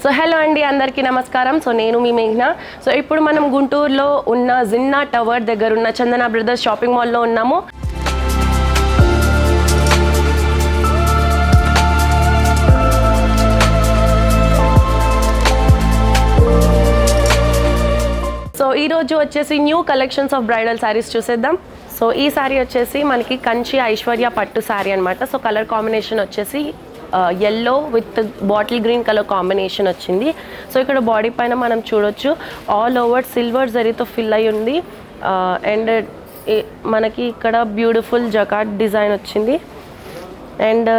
So hello అండి, అందరికీ నమస్కారం. సో నేను మీ మేఘ్నా. సో ఇప్పుడు మనం గుంటూరులో ఉన్న జిన్నా టవర్ దగ్గర ఉన్న చందన బ్రదర్స్ షాపింగ్ మాల్లో ఉన్నాము. సో ఈరోజు వచ్చేసి new collections of bridal saris చూసేద్దాం. సో ఈ శారీ వచ్చేసి మనకి కంచి ఐశ్వర్య పట్టు శారీ అనమాట. సో కలర్ కాంబినేషన్ వచ్చేసి yellow with bottle green colour combination వచ్చింది. సో ఇక్కడ బాడీ పైన మనం చూడొచ్చు ఆల్ ఓవర్ సిల్వర్ జరీతో ఫిల్ అయి ఉంది. అండ్ మనకి ఇక్కడ బ్యూటిఫుల్ జకాట్ డిజైన్ వచ్చింది. అండ్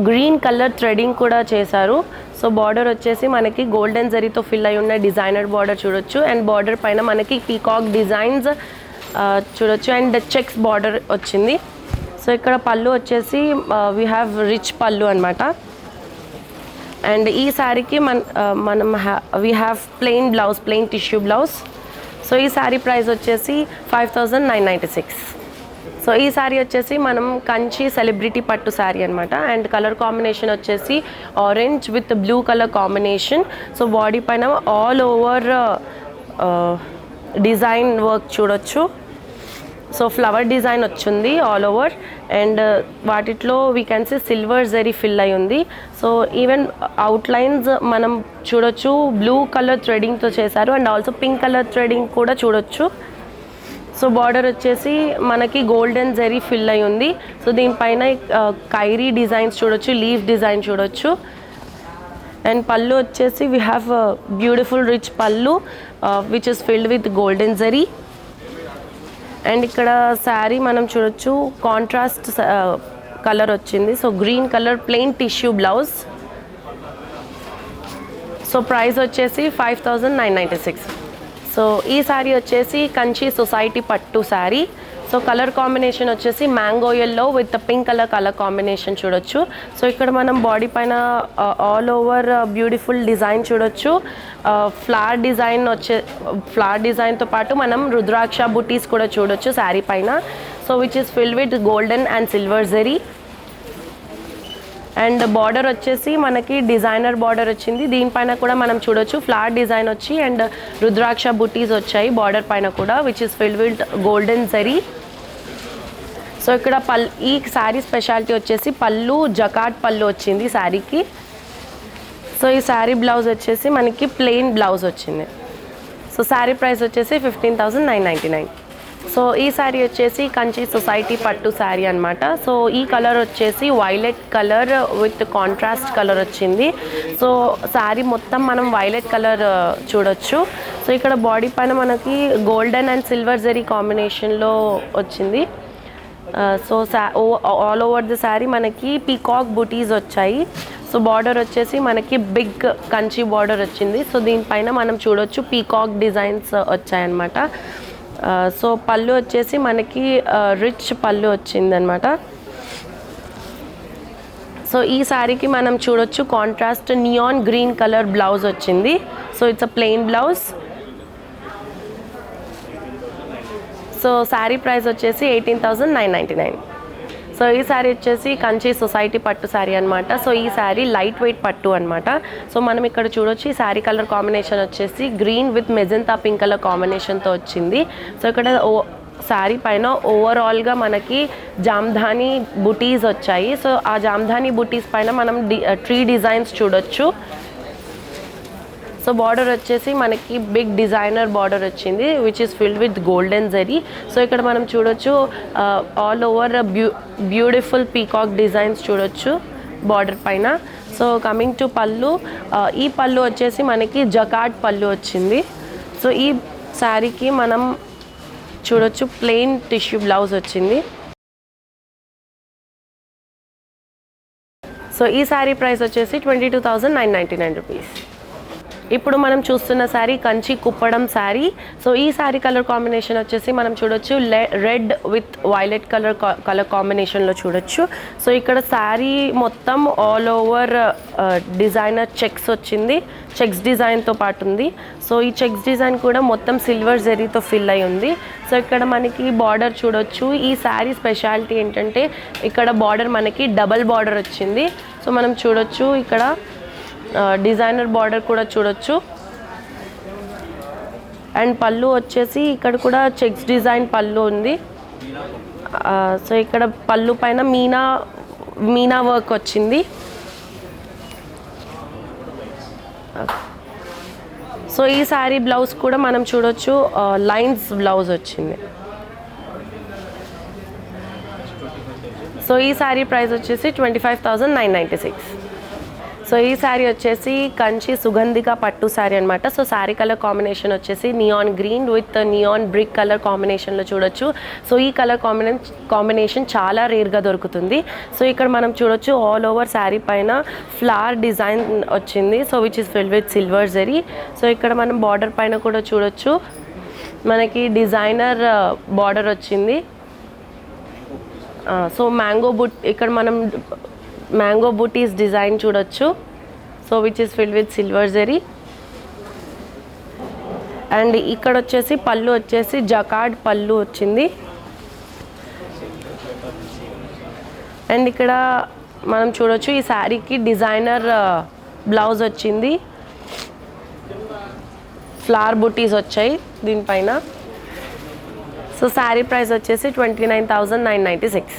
గ్రీన్ కలర్ థ్రెడింగ్ కూడా చేశారు. సో బార్డర్ వచ్చేసి మనకి గోల్డెన్ జరీతో ఫిల్ అయి ఉన్న డిజైనర్ బార్డర్ చూడొచ్చు. అండ్ బార్డర్ పైన మనకి పీకాక్ డిజైన్స్ చూడొచ్చు. అండ్ చెక్స్ బార్డర్ వచ్చింది. సో ఇక్కడ పళ్ళు వచ్చేసి వీ హ్యావ్ రిచ్ పళ్ళు అనమాట. అండ్ ఈ శారీకి మనం we have plain blouse, plain tissue blouse. So ఈ శారీ ప్రైస్ వచ్చేసి 5996. సో ఈ శారీ వచ్చేసి మనం కంచి సెలబ్రిటీ పట్టు శారీ అనమాట. అండ్ కలర్ కాంబినేషన్ వచ్చేసి orange with blue colour combination. So body పైన ఆల్ ఓవర్ డిజైన్ వర్క్ చూడొచ్చు. సో ఫ్లవర్ డిజైన్ వచ్చింది ఆల్ ఓవర్. అండ్ వాటిలో we can see silver zari fill అయి ఉంది. సో ఈవెన్ అవుట్లైన్స్ మనం చూడొచ్చు, బ్లూ కలర్ థ్రెడింగ్తో చేశారు. And also pink colour threading కూడా చూడొచ్చు. సో బార్డర్ వచ్చేసి మనకి గోల్డెన్ జరీ ఫిల్ అయి ఉంది. సో దీనిపైన కైరీ డిజైన్స్ చూడొచ్చు, లీఫ్ డిజైన్ చూడొచ్చు. అండ్ పళ్ళు వచ్చేసి వీ హ్యావ్ బ్యూటిఫుల్ రిచ్ పళ్ళు which is filled with golden zari. And ఇక్కడ శారీ మనం చూడొచ్చు కాంట్రాస్ట్ కలర్ వచ్చింది. So green colour plain tissue blouse. So price వచ్చేసి 5996. సో ఈ శారీ వచ్చేసి కంచి సొసైటీ పట్టు శారీ. సో కలర్ కాంబినేషన్ వచ్చేసి mango yellow with pink colour combination చూడొచ్చు. సో ఇక్కడ మనం బాడీ పైన ఆల్ ఓవర్ బ్యూటిఫుల్ డిజైన్ చూడొచ్చు. ఫ్లవర్ డిజైన్తో పాటు మనం రుద్రాక్ష బుటీస్ కూడా చూడొచ్చు శారీ పైన. So which is filled with golden and silver zari. And border వచ్చేసి మనకి డిజైనర్ బార్డర్ వచ్చింది. దీనిపైన కూడా మనం చూడొచ్చు ఫ్లవర్ డిజైన్ వచ్చి అండ్ రుద్రాక్ష బుటీస్ వచ్చాయి బార్డర్ పైన కూడా which is filled with golden zari. So ఇక్కడ ఈ శారీ స్పెషాలిటీ వచ్చేసి పళ్ళు జకాట్ పళ్ళు వచ్చింది శారీకి. సో ఈ శారీ బ్లౌజ్ వచ్చేసి మనకి ప్లెయిన్ బ్లౌజ్ వచ్చింది. సో శారీ ప్రైస్ వచ్చేసి 15999. సో ఈ శారీ వచ్చేసి కంచి సొసైటీ పట్టు శారీ అనమాట. సో ఈ కలర్ వచ్చేసి violet colour with contrast colour వచ్చింది. సో శారీ మొత్తం మనం వైలెట్ కలర్ చూడొచ్చు. సో ఇక్కడ బాడీ పైన మనకి గోల్డెన్ అండ్ సిల్వర్ జరీ కాంబినేషన్లో వచ్చింది. So all over the sari మనకి పీకాక్ బుటీస్ వచ్చాయి. సో బార్డర్ వచ్చేసి మనకి బిగ్ కంచి బార్డర్ వచ్చింది. సో దీనిపైన మనం చూడొచ్చు పీకాక్ డిజైన్స్ వచ్చాయన్నమాట. సో పళ్ళు వచ్చేసి మనకి రిచ్ పళ్ళు వచ్చిందనమాట. సో ఈ శారీకి మనం చూడొచ్చు contrast neon green colour blouse వచ్చింది. So it's a plain blouse. So sari price వచ్చేసి 18999. సో ఈ శారీ వచ్చేసి కంచి సొసైటీ పట్టు శారీ అనమాట. సో ఈ శారీ లైట్ వెయిట్ పట్టు అనమాట. సో మనం ఇక్కడ చూడొచ్చు ఈ శారీ కలర్ కాంబినేషన్ వచ్చేసి green with magenta pink colour కాంబినేషన్తో వచ్చింది. సో ఇక్కడ శారీ పైన ఓవరాల్గా మనకి జామ్ధానీ బుటీస్ వచ్చాయి. సో ఆ జామ్ధానీ బుటీస్ పైన మనం ట్రీ డిజైన్స్ చూడొచ్చు. సో బార్డర్ వచ్చేసి మనకి బిగ్ డిజైనర్ బార్డర్ వచ్చింది which is filled with golden zari. So ఇక్కడ మనం చూడొచ్చు all over beautiful peacock designs చూడొచ్చు బార్డర్ పైన. సో కమింగ్ టు పళ్ళు, ఈ పళ్ళు వచ్చేసి మనకి జకాట్ పళ్ళు వచ్చింది. సో ఈ శారీకి మనం చూడొచ్చు ప్లెయిన్ టిష్యూ బ్లౌజ్ వచ్చింది. సో ఈ శారీ ప్రైస్ వచ్చేసి 22,999 రూపీస్. ఇప్పుడు మనం చూస్తున్న శారీ కంచి కుప్పడం శారీ. సో ఈ శారీ కలర్ కాంబినేషన్ వచ్చేసి మనం చూడొచ్చు రెడ్ విత్ వైలెట్ కలర్ కాంబినేషన్లో చూడొచ్చు. సో ఇక్కడ శారీ మొత్తం ఆల్ ఓవర్ డిజైనర్ చెక్స్ వచ్చింది, చెక్స్ డిజైన్తో పాటు ఉంది. సో ఈ చెక్స్ డిజైన్ కూడా మొత్తం సిల్వర్ జరీతో ఫిల్ అయి ఉంది. సో ఇక్కడ మనకి బార్డర్ చూడొచ్చు. ఈ శారీ స్పెషాలిటీ ఏంటంటే ఇక్కడ బార్డర్ మనకి డబల్ బార్డర్ వచ్చింది. సో మనం చూడొచ్చు ఇక్కడ డిజైనర్ బార్డర్ కూడా చూడొచ్చు. అండ్ పళ్ళు వచ్చేసి ఇక్కడ కూడా చెక్స్ డిజైన్ పళ్ళు ఉంది. సో ఇక్కడ పళ్ళు పైన మీనా వర్క్ వచ్చింది. సో ఈ శారీ బ్లౌజ్ కూడా మనం చూడొచ్చు, లైన్స్ బ్లౌజ్ వచ్చింది. సో ఈ శారీ ప్రైస్ వచ్చేసి 25,996. సో ఈ శారీ వచ్చేసి కంచి సుగంధిక పట్టు శారీ అనమాట. సో శారీ కలర్ కాంబినేషన్ వచ్చేసి neon green with neon brick colour కాంబినేషన్లో చూడొచ్చు. సో ఈ కలర్ కాంబినేషన్ చాలా రేర్గా దొరుకుతుంది. సో ఇక్కడ మనం చూడొచ్చు ఆల్ ఓవర్ శారీ పైన ఫ్లవర్ డిజైన్ వచ్చింది. So which is filled with silver zari. So ఇక్కడ మనం బార్డర్ పైన కూడా చూడొచ్చు, మనకి డిజైనర్ బార్డర్ వచ్చింది. సో ఇక్కడ మనం మ్యాంగో బూటీస్ డిజైన్ చూడొచ్చు. So which is filled with silver zari. And ఇక్కడ వచ్చేసి పళ్ళు వచ్చేసి జకార్డ్ పళ్ళు వచ్చింది. అండ్ ఇక్కడ మనం చూడొచ్చు ఈ శారీకి డిజైనర్ బ్లౌజ్ వచ్చింది. ఫ్లవర్ బూటీస్ వచ్చాయి దీనిపైన. సో శారీ ప్రైస్ వచ్చేసి 29,996.